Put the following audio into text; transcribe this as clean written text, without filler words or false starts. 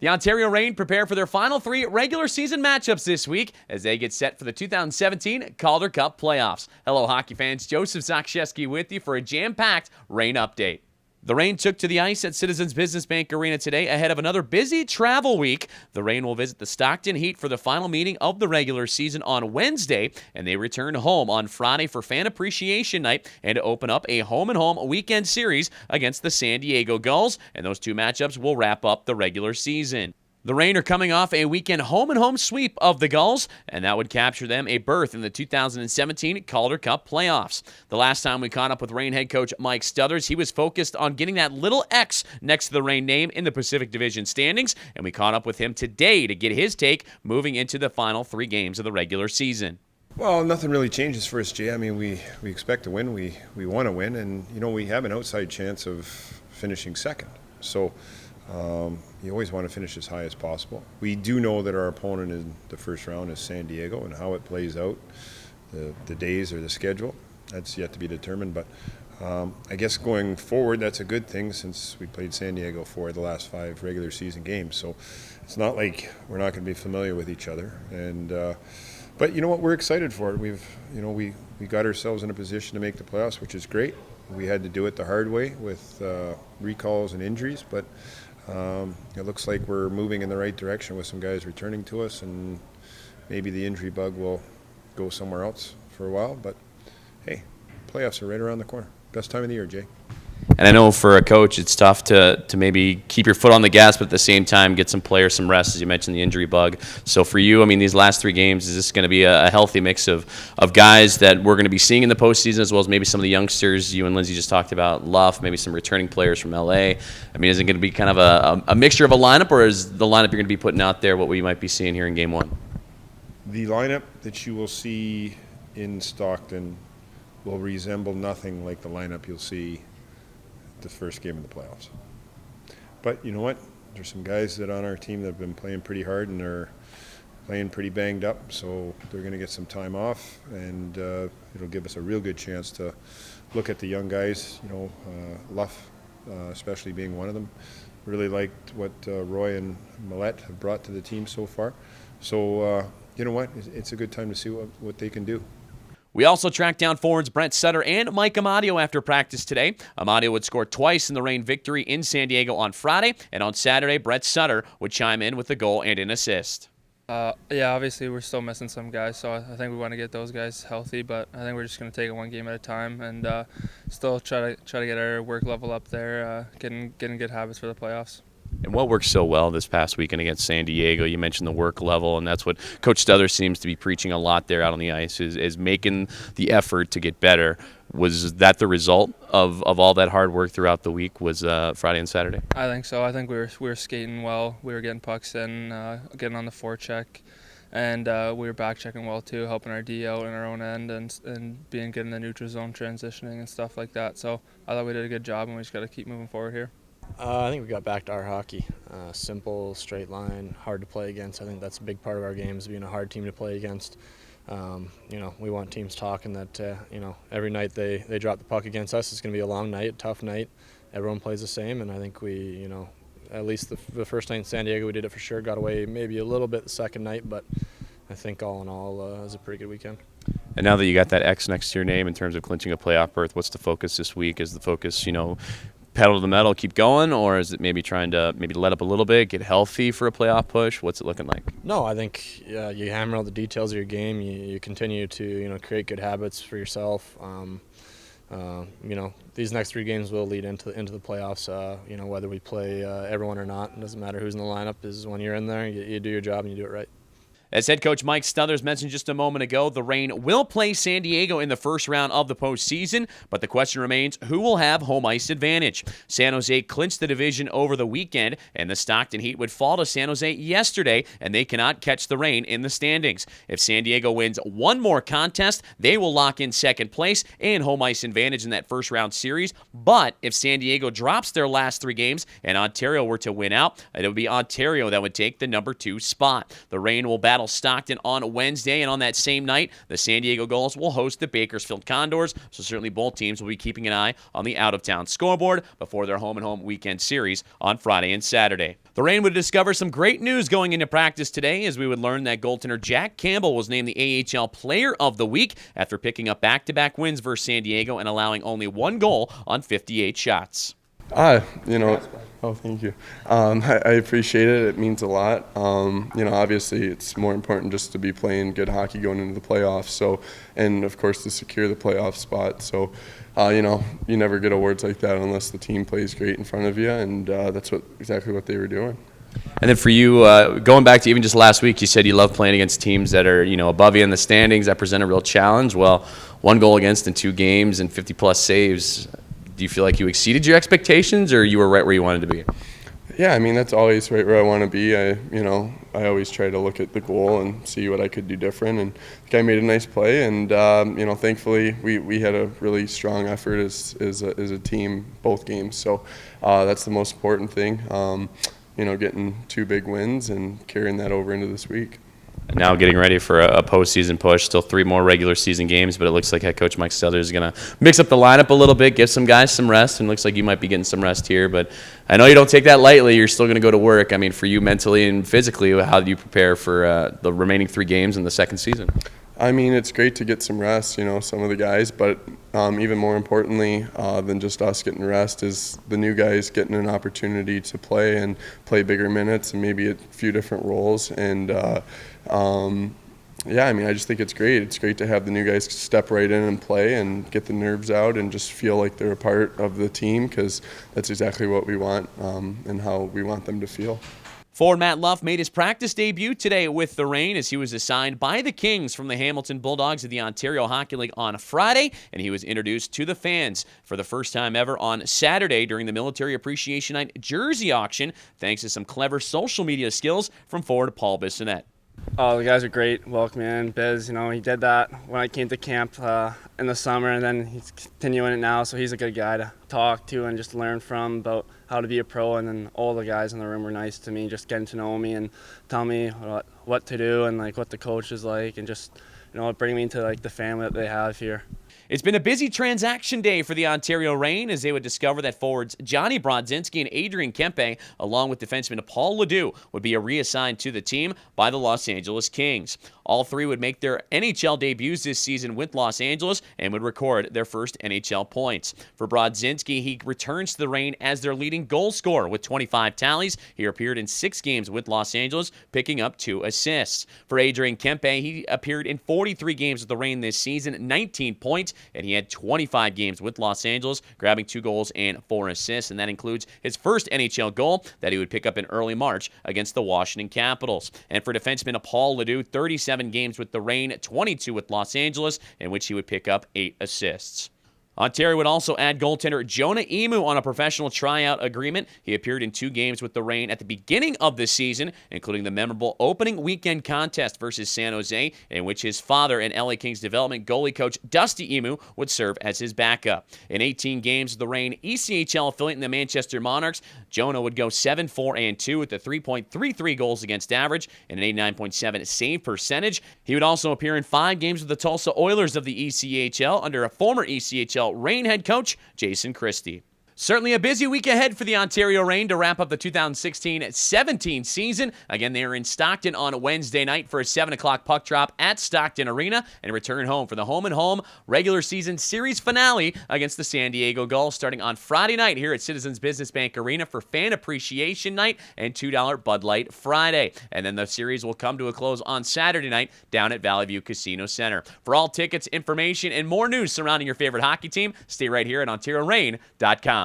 The Ontario Reign prepare for their final 3 regular season matchups this week as they get set for the 2017 Calder Cup playoffs. Hello, hockey fans. Joseph Zakshesky with you for a jam-packed Reign update. The Reign took to the ice at Citizens Business Bank Arena today ahead of another busy travel week. The Reign will visit the Stockton Heat for the final meeting of the regular season on Wednesday, and they return home on Friday for Fan Appreciation Night and open up a home-and-home weekend series against the San Diego Gulls, and those 2 matchups will wrap up the regular season. The Reign are coming off a weekend home-and-home sweep of the Gulls, and that would capture them a berth in the 2017 Calder Cup playoffs. The last time we caught up with Reign head coach Mike Stothers, he was focused on getting that little X next to the Reign name in the Pacific Division standings, and we caught up with him today to get his take moving into the final 3 games of the regular season. Well, nothing really changes for us, Jay. I mean, we expect to win. We want to win, and, we have an outside chance of finishing second. So you always want to finish as high as possible. We do know that our opponent in the first round is San Diego, and how it plays out, the days or the schedule, that's yet to be determined. But I guess going forward, that's a good thing since we played San Diego for the last 5 regular season games. So it's not like we're not going to be familiar with each other. And but you know what? We're excited for it. We got ourselves in a position to make the playoffs, which is great. We had to do it the hard way with recalls and injuries, but it looks like we're moving in the right direction with some guys returning to us, and maybe the injury bug will go somewhere else for a while. But hey, playoffs are right around the corner. Best time of the year, Jay. And I know for a coach, it's tough to maybe keep your foot on the gas, but at the same time get some players some rest, as you mentioned, the injury bug. So for you, I mean, these last 3 games, is this going to be a healthy mix of guys that we're going to be seeing in the postseason, as well as maybe some of the youngsters you and Lindsay just talked about, Luff, maybe some returning players from LA? I mean, is it going to be kind of a mixture of a lineup, or is the lineup you're going to be putting out there what we might be seeing here in Game 1? The lineup that you will see in Stockton will resemble nothing like the lineup you'll see the first game of the playoffs. But you know what? There's some guys that on our team that have been playing pretty hard and are playing pretty banged up, so they're going to get some time off, and it'll give us a real good chance to look at the young guys. Luff, especially being one of them, really liked what Roy and Millette have brought to the team so far. So you know what? It's a good time to see what they can do. We also tracked down forwards Brent Sutter and Mike Amadio after practice today. Amadio would score twice in the Reign victory in San Diego on Friday, and on Saturday, Brent Sutter would chime in with a goal and an assist. Yeah, obviously we're still missing some guys, so I think we want to get those guys healthy, but I think we're just going to take it 1 game at a time and still try to get our work level up there, getting good habits for the playoffs. And what worked so well this past weekend against San Diego? You mentioned the work level, and that's what Coach Stothers seems to be preaching a lot there out on the ice, is making the effort to get better. Was that the result of all that hard work throughout the week, was Friday and Saturday? I think so. I think we were skating well. We were getting pucks in, getting on the forecheck, and we were back checking well too, helping our D out in our own end and being good in the neutral zone transitioning and stuff like that. So I thought we did a good job, and we just got to keep moving forward here. I think we got back to our hockey. Simple, straight line, hard to play against. I think that's a big part of our game, is being a hard team to play against. We want teams talking that, every night they drop the puck against us, it's going to be a long night, tough night. Everyone plays the same, and I think we, at least the first night in San Diego, we did it for sure. Got away maybe a little bit the second night, but I think all in all, it was a pretty good weekend. And now that you got that X next to your name in terms of clinching a playoff berth, what's the focus this week? Is the focus, pedal to the metal, keep going, or is it maybe trying to let up a little bit, get healthy for a playoff push? What's it looking like? No, I think you hammer out the details of your game. You continue to create good habits for yourself. These next 3 games will lead into the playoffs. Whether we play everyone or not, it doesn't matter who's in the lineup. Is when you're in there, you do your job and you do it right. As head coach Mike Stothers mentioned just a moment ago, the Reign will play San Diego in the first round of the postseason, but the question remains, who will have home ice advantage? San Jose clinched the division over the weekend, and the Stockton Heat would fall to San Jose yesterday, and they cannot catch the Reign in the standings. If San Diego wins 1 more contest, they will lock in second place and home ice advantage in that first round series. But if San Diego drops their last 3 games and Ontario were to win out, it would be Ontario that would take the number 2 spot. The Reign will battle Seattle Stockton on Wednesday, and on that same night, the San Diego Gulls will host the Bakersfield Condors, so certainly both teams will be keeping an eye on the out-of-town scoreboard before their home-and-home weekend series on Friday and Saturday. The Reign would discover some great news going into practice today, as we would learn that goaltender Jack Campbell was named the AHL Player of the Week after picking up back-to-back wins versus San Diego and allowing only one goal on 58 shots. Thank you. I appreciate it. It means a lot. Obviously it's more important just to be playing good hockey going into the playoffs. So, and of course to secure the playoff spot. So, you never get awards like that unless the team plays great in front of you, and that's exactly what they were doing. And then for you, going back to even just last week, you said you love playing against teams that are, above you in the standings, that present a real challenge. Well, 1 goal against in 2 games and 50-plus saves. Do you feel like you exceeded your expectations, or you were right where you wanted to be? Yeah, that's always right where I want to be. I always try to look at the goal and see what I could do different. And the guy made a nice play, and thankfully we had a really strong effort as a team both games. So that's the most important thing. Getting 2 big wins and carrying that over into this week. And now getting ready for a postseason push. Still 3 more regular season games, but it looks like head coach Mike Stothers is going to mix up the lineup a little bit, give some guys some rest, and it looks like you might be getting some rest here. But I know you don't take that lightly. You're still going to go to work. For you mentally and physically, how do you prepare for the remaining 3 games in the second season? It's great to get some rest, some of the guys, but even more importantly than just us getting rest is the new guys getting an opportunity to play bigger minutes and maybe a few different roles. And I just think it's great. It's great to have the new guys step right in and play and get the nerves out and just feel like they're a part of the team, because that's exactly what we want and how we want them to feel. Forward Matt Luff made his practice debut today with the Reign as he was assigned by the Kings from the Hamilton Bulldogs of the Ontario Hockey League on Friday, and he was introduced to the fans for the first time ever on Saturday during the Military Appreciation Night jersey auction, thanks to some clever social media skills from forward Paul Bissonnette. Oh, the guys are great. Welcoming in Biz, he did that when I came to camp in the summer, and then he's continuing it now. So he's a good guy to talk to and just learn from about how to be a pro. And then all the guys in the room were nice to me, just getting to know me and tell me what to do and what the coach is like, and just bring me into the family that they have here. It's been a busy transaction day for the Ontario Reign as they would discover that forwards Johnny Brodzinski and Adrian Kempe, along with defenseman Paul Ledoux, would be reassigned to the team by the Los Angeles Kings. All 3 would make their NHL debuts this season with Los Angeles and would record their first NHL points. For Brodzinski, he returns to the Reign as their leading goal scorer with 25 tallies. He appeared in 6 games with Los Angeles, picking up 2 assists. For Adrian Kempe, he appeared in 43 games with the Reign this season, 19 points, and he had 25 games with Los Angeles, grabbing 2 goals and 4 assists, and that includes his first NHL goal that he would pick up in early March against the Washington Capitals. And for defenseman Paul Ledoux, 37 games with the Reign, 22 with Los Angeles, in which he would pick up 8 assists. Ontario would also add goaltender Jonah Emu on a professional tryout agreement. He appeared in 2 games with the Reign at the beginning of the season, including the memorable opening weekend contest versus San Jose, in which his father and LA Kings development goalie coach Dusty Emu would serve as his backup. In 18 games with the Reign ECHL affiliate in the Manchester Monarchs, Jonah would go 7-4-2 with a 3.33 goals against average and an 89.7 save percentage. He would also appear in 5 games with the Tulsa Oilers of the ECHL under a former ECHL Reign head coach Jason Christie. Certainly a busy week ahead for the Ontario Reign to wrap up the 2016-17 season. Again, they are in Stockton on Wednesday night for a 7 o'clock puck drop at Stockton Arena and return home for the home-and-home regular season series finale against the San Diego Gulls starting on Friday night here at Citizens Business Bank Arena for Fan Appreciation Night and $2 Bud Light Friday. And then the series will come to a close on Saturday night down at Valley View Casino Center. For all tickets, information, and more news surrounding your favorite hockey team, stay right here at OntarioReign.com.